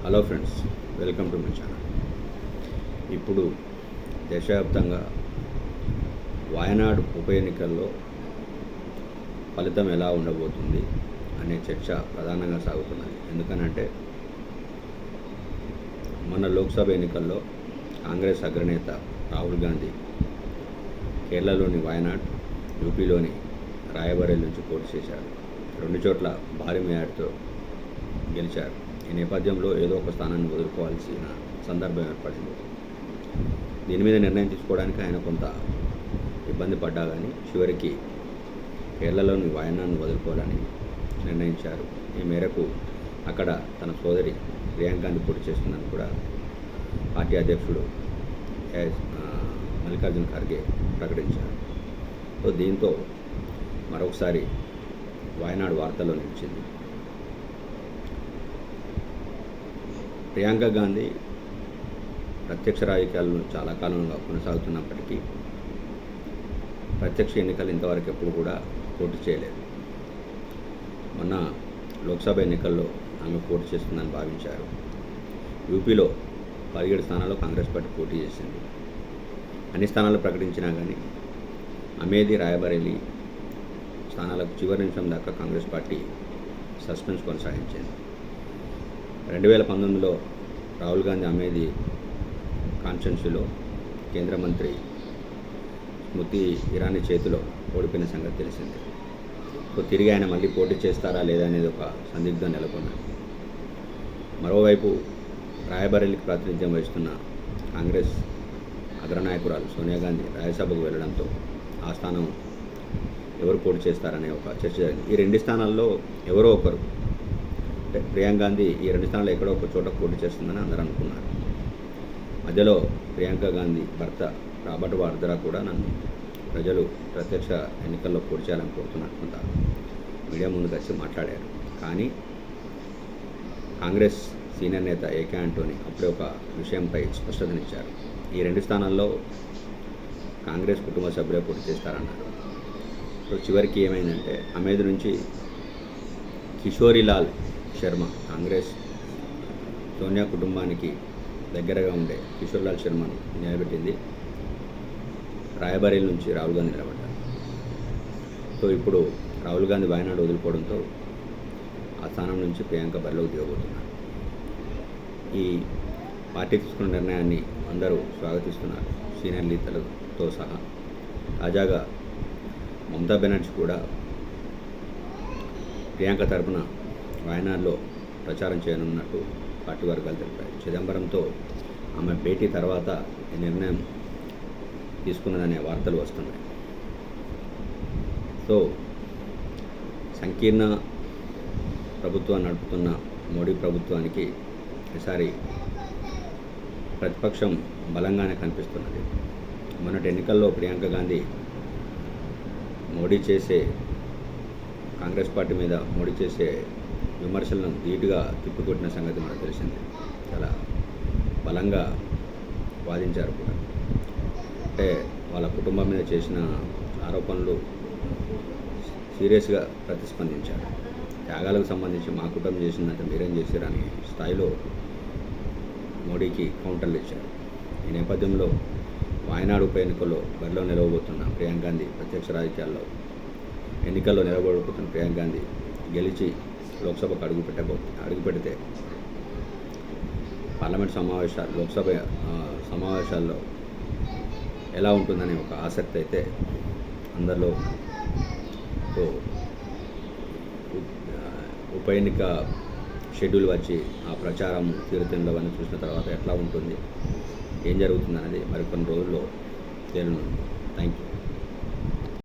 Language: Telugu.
Hello friends, welcome to my channel. ఇప్పుడు దేశవ్యాప్తంగా వాయనాడు ఉప ఎన్నికల్లో ఫలితం ఎలా ఉండబోతుంది అనే చర్చ ప్రధానంగా సాగుతున్నది. ఎందుకనంటే మొన్న లోక్సభ ఎన్నికల్లో కాంగ్రెస్ అగ్రనేత రాహుల్ గాంధీ కేరళలోని వాయనాడ్, యూపీలోని రాయబరేలి నుంచి పోటీ చేశారు. 2 చోట్ల భారీ మేయర్తో గెలిచారు. ఈ నేపథ్యంలో ఏదో ఒక స్థానాన్ని వదులుకోవాల్సిన సందర్భం ఏర్పడింది. దీని మీద నిర్ణయం తీసుకోవడానికి ఆయన కొంత ఇబ్బంది పడ్డా కానీ చివరికి కేరళలోని వాయనాడ్ను వదులుకోవాలని నిర్ణయించారు. ఈ మేరకు అక్కడ తన సోదరి ప్రియాంక గాంధీ పోటీ చేస్తుందని కూడా పార్టీ అధ్యక్షుడు మల్లికార్జున ఖర్గే ప్రకటించారు. సో దీంతో మరొకసారి వాయనాడ్ వార్తల్లో నిలిచింది. ప్రియాంక గాంధీ ప్రత్యక్ష రాజకీయాలను చాలా కాలంగా కొనసాగుతున్నప్పటికీ ప్రత్యక్ష ఎన్నికలు ఇంతవరకు ఎప్పుడు కూడా పోటీ చేయలేదు. మొన్న లోక్సభ ఎన్నికల్లో ఆమె పోటీ చేస్తుందని భావించారు. యూపీలో 17 స్థానాల్లో కాంగ్రెస్ పార్టీ పోటీ చేసింది. అన్ని స్థానాలు ప్రకటించినా కానీ అమేధి, రాయబరేలి స్థానాలకు చివరి నిమిషం దాకా కాంగ్రెస్ పార్టీ సస్పెన్స్ కొనసాగించింది. 2019లో రాహుల్ గాంధీ అమేధి కాన్స్టిట్యున్సీలో కేంద్ర మంత్రి స్మృతి ఇరానీ చేతిలో ఓడిపోయిన సంగతి తెలిసింది. సో తిరిగి ఆయన మళ్ళీ పోటీ చేస్తారా లేదా అనేది ఒక సందిగ్ధం నెలకొన్నది. మరోవైపు రాయబరేలికి ప్రాతినిధ్యం వహిస్తున్న కాంగ్రెస్ అగ్రనాయకురాలు సోనియా గాంధీ రాజ్యసభకు వెళ్ళడంతో ఆ స్థానం ఎవరు పోటీ చేస్తారనే ఒక చర్చ జరిగింది. ఈ 2 స్థానాల్లో ఎవరో ఒకరు, ప్రియాంక గాంధీ ఈ 2 స్థానాల్లో ఎక్కడో ఒక చోట పోటీ చేస్తుందని అందరూ అనుకున్నారు. మధ్యలో ప్రియాంక గాంధీ భర్త రాబర్ట్ వాద్రా కూడా నన్ను ప్రజలు ప్రత్యక్ష ఎన్నికల్లో పోటీ చేయాలని కోరుతున్నట్టు కొంత మీడియా ముందుకు వచ్చి మాట్లాడారు. కానీ కాంగ్రెస్ సీనియర్ నేత ఏకే ఆంటోనీ అప్పుడే ఒక విషయంపై స్పష్టతనిచ్చారు. ఈ 2 స్థానాల్లో కాంగ్రెస్ కుటుంబ సభ్యులే పోటీ చేస్తారన్నారు. సో చివరికి ఏమైందంటే అమేధి నుంచి కిషోరీలాల్ శర్మ, కాంగ్రెస్ సోనియా కుటుంబానికి దగ్గరగా ఉండే కిషోర్లాల్ శర్మను నిలబెట్టింది. రాయబరేలి నుంచి రాహుల్ గాంధీ నిలబడ్డారు. సో ఇప్పుడు రాహుల్ గాంధీ వాయనాడు వదులుకోవడంతో ఆ స్థానం నుంచి ప్రియాంక బరిలోకి దిగబోతున్నారు. ఈ పార్టీ తీసుకున్న నిర్ణయాన్ని అందరూ స్వాగతిస్తున్నారు, సీనియర్ నేతలతో సహా. తాజాగా మమతా బెనర్జీ కూడా ప్రియాంక తరపున వాయనాడ్లో ప్రచారం చేయనున్నట్టు పార్టీ వర్గాలు తెలిపాయి. చిదంబరంతో ఆమె భేటీ తర్వాత ఈ నిర్ణయం తీసుకున్నదనే వార్తలు వస్తున్నాయి. సో సంకీర్ణ ప్రభుత్వాన్ని నడుపుతున్న మోడీ ప్రభుత్వానికి ఈసారి ప్రతిపక్షం బలంగానే కనిపిస్తున్నది. మొన్నటి ఎన్నికల్లో ప్రియాంక గాంధీ కాంగ్రెస్ పార్టీ మీద మోడీ చేసే విమర్శలను ధీటుగా తిప్పికొట్టిన సంగతి మనకు తెలిసింది. చాలా బలంగా వాదించారు కూడా. అంటే వాళ్ళ కుటుంబం మీద చేసిన ఆరోపణలు సీరియస్గా ప్రతిస్పందించారు. త్యాగాలకు సంబంధించి మా కుటుంబం చేసిందంటే మీరేం చేశారని స్థాయిలో మోడీకి కౌంటర్లు ఇచ్చారు. ఈ నేపథ్యంలో వాయనాడు ఉప ఎన్నికల్లో బరిలో నిలవబోతున్న ప్రియాంక గాంధీ ఎన్నికల్లో నిలబడబోతున్న ప్రియాంక గాంధీ గెలిచి లోక్సభకు అడుగుపెడితే పార్లమెంట్ లోక్సభ సమావేశాల్లో ఎలా ఉంటుందనే ఒక ఆసక్తి అయితే అందరిలో. ఉప ఎన్నిక షెడ్యూల్ వచ్చి ఆ ప్రచారం తీరుతెన్నులు అవన్నీ చూసిన తర్వాత ఎట్లా ఉంటుంది, ఏం జరుగుతుందనేది మరికొన్ని రోజుల్లో తేలనుంది. Thank you.